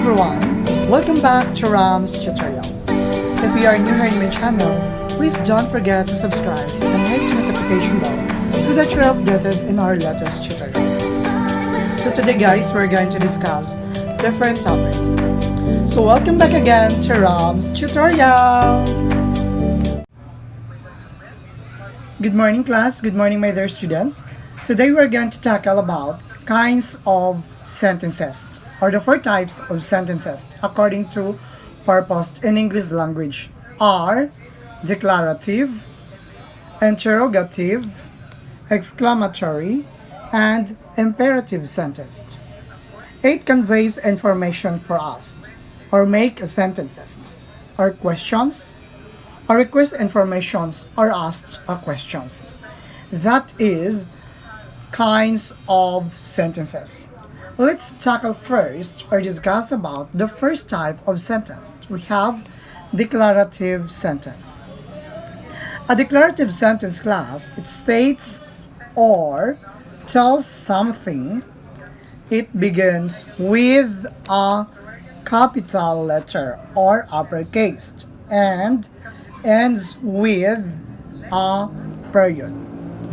everyone! Welcome back to Ramz tutorial. If you are new here in my channel, please don't forget to subscribe and hit the notification bell so that you're updated in our latest tutorials. So today guys, we're going to discuss different topics. So welcome back again to Ramz tutorial! Good morning class, good morning my dear students. Today we're going to tackle about kinds of sentences, or the four types of sentences according to purpose in English language are declarative, interrogative, exclamatory, and imperative sentence. It conveys information for us, or make a sentences, or questions, or request informations, or asked a questions. That is kinds of sentences. Let's tackle first or discuss about the first type of sentence. We have declarative sentence. A declarative sentence class, it states or tells something. It begins with a capital letter or uppercase and ends with a period.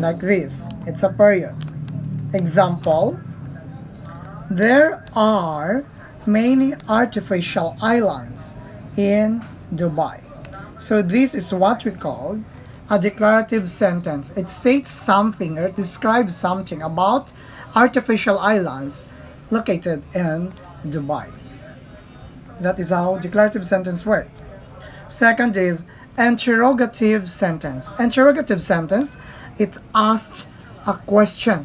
Like this, it's a period. Example, there are many artificial islands in Dubai. So this is what we call a declarative sentence. It states something or it describes something about artificial islands located in Dubai. That is how declarative sentence works. Second is interrogative sentence. Interrogative sentence, it asks a question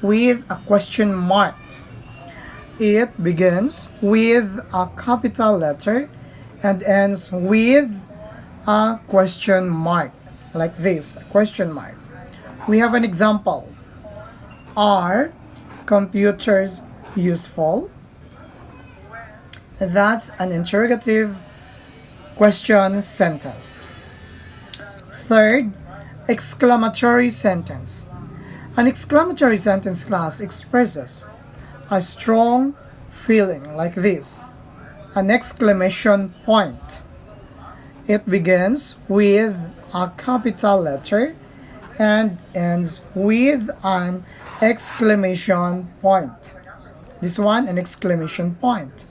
with a question mark. It begins with a capital letter and ends with a question mark, like this, a question mark. We have an example. Are computers useful? That's an interrogative question sentence. Third, exclamatory sentence. An exclamatory sentence class expresses a strong feeling like this, an exclamation point. It begins with a capital letter and ends with an exclamation point. This one, an exclamation point.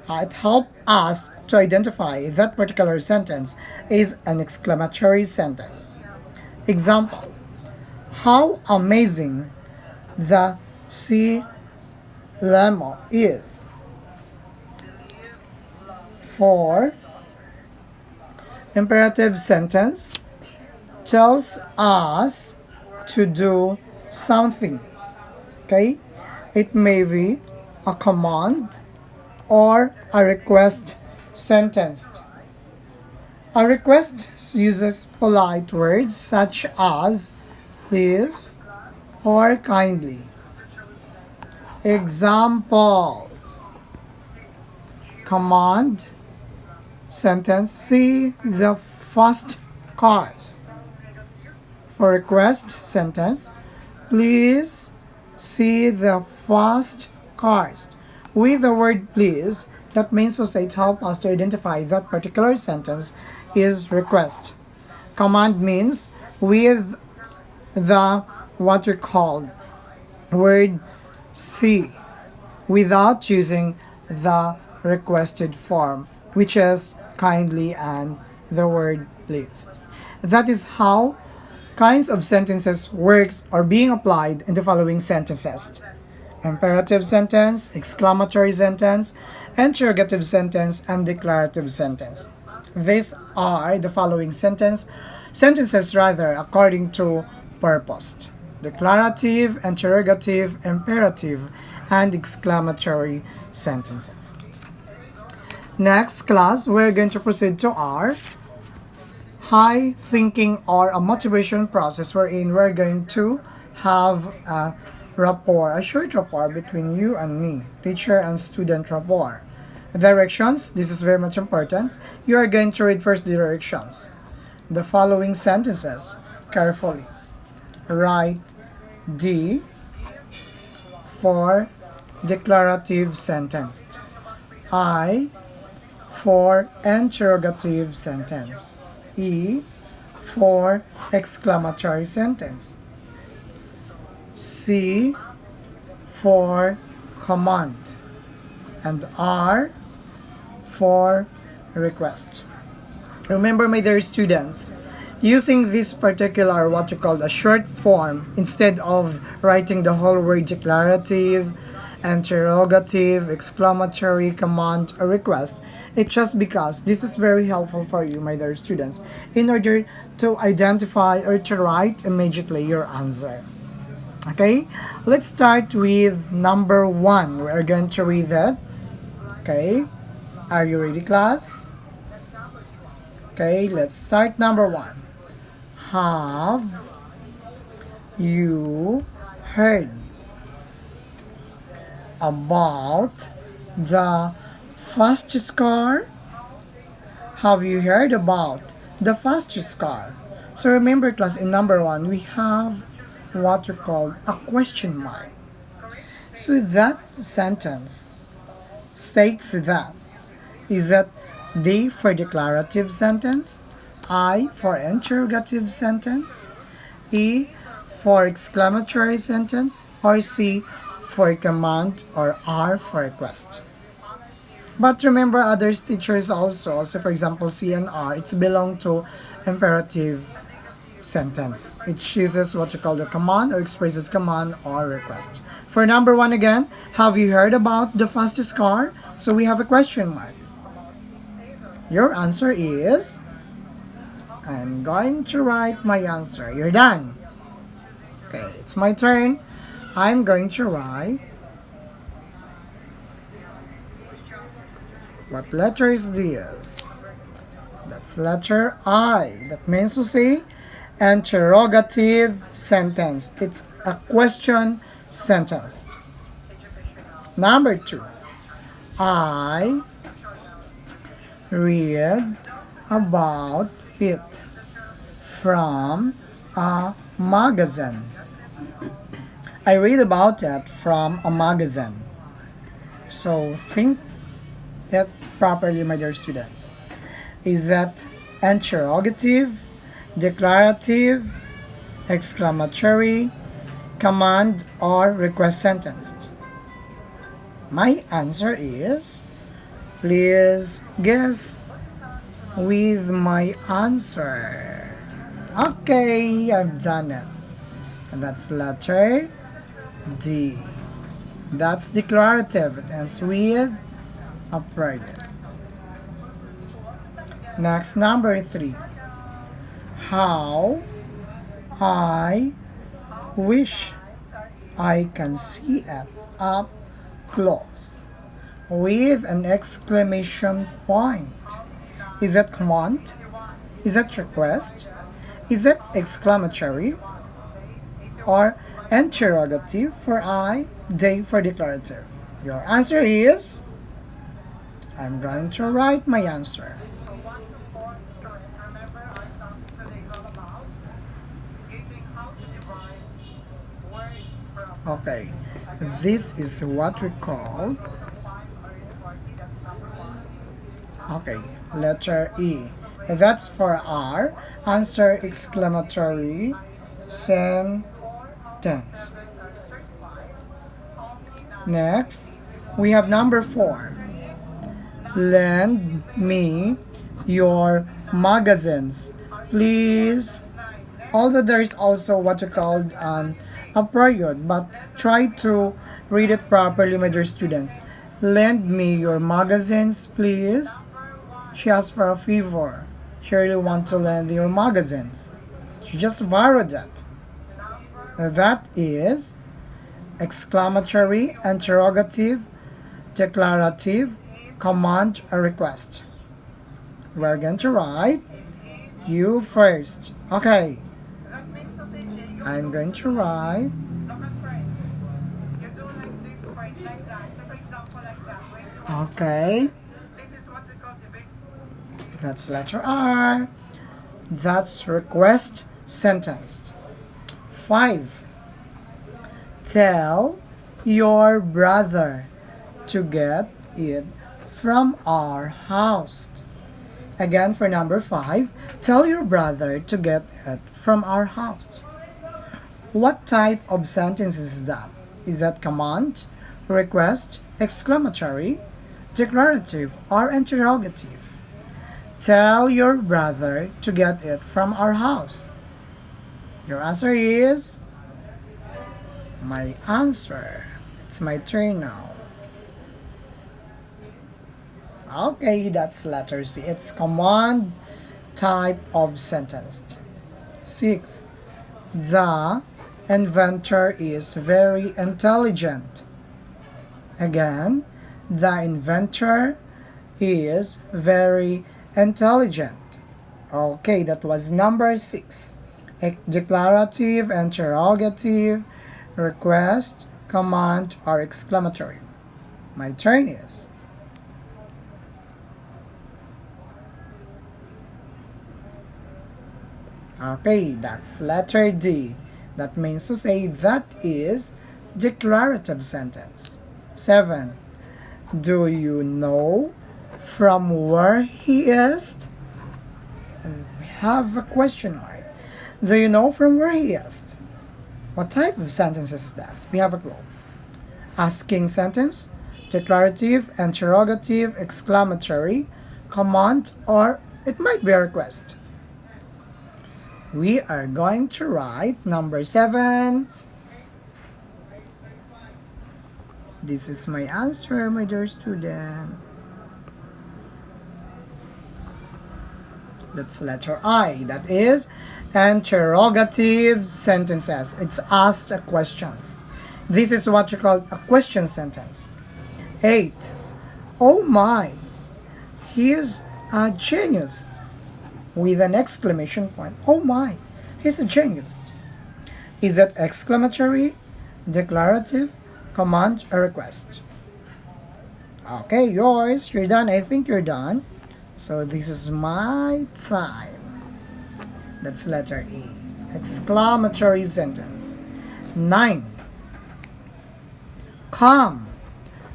It helps us to identify that particular sentence is an exclamatory sentence. Example, how amazing the sea lemon is. For imperative sentence tells us to do something. Okay? It may be a command or a request sentence. A request uses polite words such as please or kindly. Examples. Command sentence, see the fast cars. For request sentence, please see the fast cars. With the word please, that means to say it helps us to identify that particular sentence is request. Command means with the what we call word see without using the requested form, which is kindly and the word please. That is how kinds of sentences works or being applied in the following sentences: imperative sentence, exclamatory sentence, interrogative sentence, and declarative sentence. These are the following sentences according to purpose: declarative, interrogative, imperative, and exclamatory sentences. Next class, we're going to proceed to our high thinking or a motivation process wherein we're going to have a short rapport between you and me, teacher and student rapport. Directions, this is very much important. You are going to read first the directions. The following sentences carefully. Write D for declarative sentence. I for interrogative sentence. E for exclamatory sentence. C for command. And R for request. Remember, my dear students, using this particular what you call a short form instead of writing the whole word declarative, interrogative, exclamatory, command, or request, it's just because this is very helpful for you, my dear students, in order to identify or to write immediately your answer. Okay, let's start with number one. We are going to read that. Okay, are you ready, class? Okay, let's start number one. Have you heard about the fastest car? Have you heard about the fastest car? So remember, class, in number one, we have what we call a question mark. So that sentence states that is that D for declarative sentence, I for interrogative sentence, E for exclamatory sentence, or C for command, or R for request. But remember, other teachers also, so for example C and R, it's belong to imperative sentence. It chooses what you call the command or expresses command or request. For number one again, have you heard about the fastest car? So we have a question mark. Your answer is, I'm going to write my answer. You're done. Okay, it's my turn. I'm going to write. What letter is this? That's letter I. That means to say interrogative sentence. It's a question sentence. Number two. I read about it from a magazine. I read about it from a magazine. So think it properly, my dear students. Is that interrogative, declarative, exclamatory, command, or request sentence? My answer is, please guess with my answer. Okay, I've done it. And that's letter D. That's declarative. It ends with a predicate. Next, number three. How I wish I can see it up close with an exclamation point. Is that command? Is that request? Is that exclamatory? Or interrogative for I, D for declarative? Your answer is, I'm going to write my answer. Okay, this is what we call, okay, letter E. That's for R. Answer exclamatory sentence. Next, we have number 4. Lend me your magazines, please. Although there is also what you called a period, but try to read it properly, my dear students. Lend me your magazines, please. She asked for a favor. She really want to lend your magazines. She just borrowed that. That is exclamatory, interrogative, declarative, command, or request. We're going to write you first. Okay. I'm going to write okay. That's letter R. That's request sentenced. 5. Tell your brother to get it from our house. Again, for number 5, tell your brother to get it from our house. What type of sentence is that? Is that command, request, exclamatory, declarative, or interrogative? Tell your brother to get it from our house. Your answer is my answer. It's my turn now. Okay, that's letter C. It's command type of sentence. 6. The inventor is very intelligent. Again, the inventor is very intelligent. Okay, that was number 6. Declarative, interrogative, request, command, or exclamatory. My turn is. Okay, that's letter D. That means to say that is declarative sentence. 7. Do you know from where he is? We have a question mark. Do you know from where he is? What type of sentence is that? We have a clue. Asking sentence, declarative, interrogative, exclamatory, command, or it might be a request. We are going to write number 7. This is my answer, my dear student. That's letter I. That is interrogative sentences. It's asked questions. This is what you call a question sentence. 8. Oh my, he is a genius. With an exclamation point. Oh my, he's a genius. Is it exclamatory, declarative, command, or request? Okay, yours. You're done. I think you're done. So this is my time. That's letter E. Exclamatory sentence. 9. Come,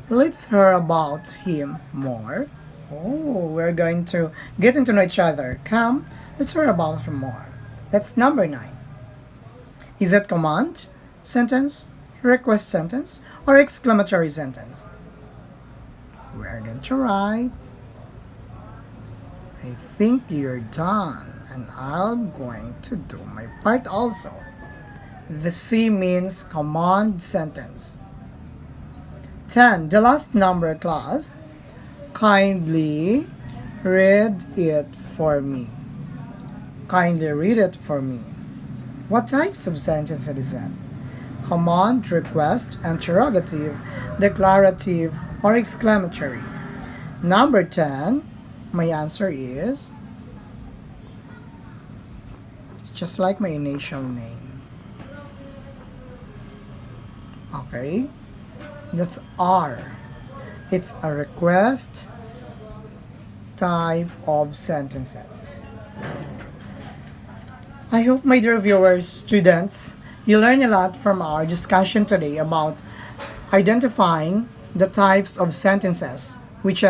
let's hear about him more. Oh, we're going to get to know each other. Come, let's hear about him more. That's number 9. Is it command, sentence, request sentence, or exclamatory sentence? We're going to write. I think you're done, and I'm going to do my part also. The C means command sentence. 10. The last number, class. Kindly read it for me. Kindly read it for me. What types of sentences is that? Command, request, interrogative, declarative, or exclamatory. Number 10, my answer is, it's just like my initial name. Okay, that's R. It's a request type of sentences. I hope, my dear viewers, students, you learn a lot from our discussion today about identifying the types of sentences, which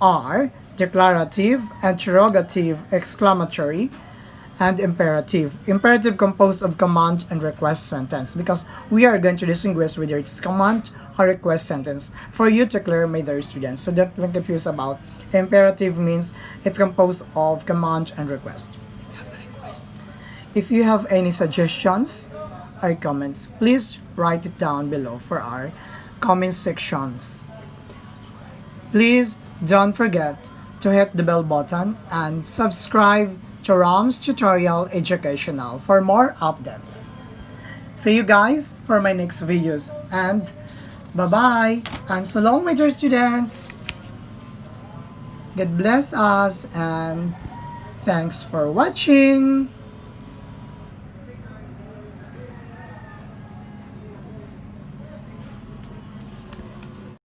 are declarative, interrogative, exclamatory, and imperative. Imperative composed of command and request sentence, because we are going to distinguish whether it's command or request sentence for you to clear, my dear students, so don't get confused about imperative means it's composed of command and request. If you have any suggestions or comments, please write it down below for our comment sections. Please don't forget to hit the bell button and subscribe to Ramz Tutorial Educational for more updates. See you guys for my next videos, and bye-bye, and so long, my dear students. God bless us, and thanks for watching.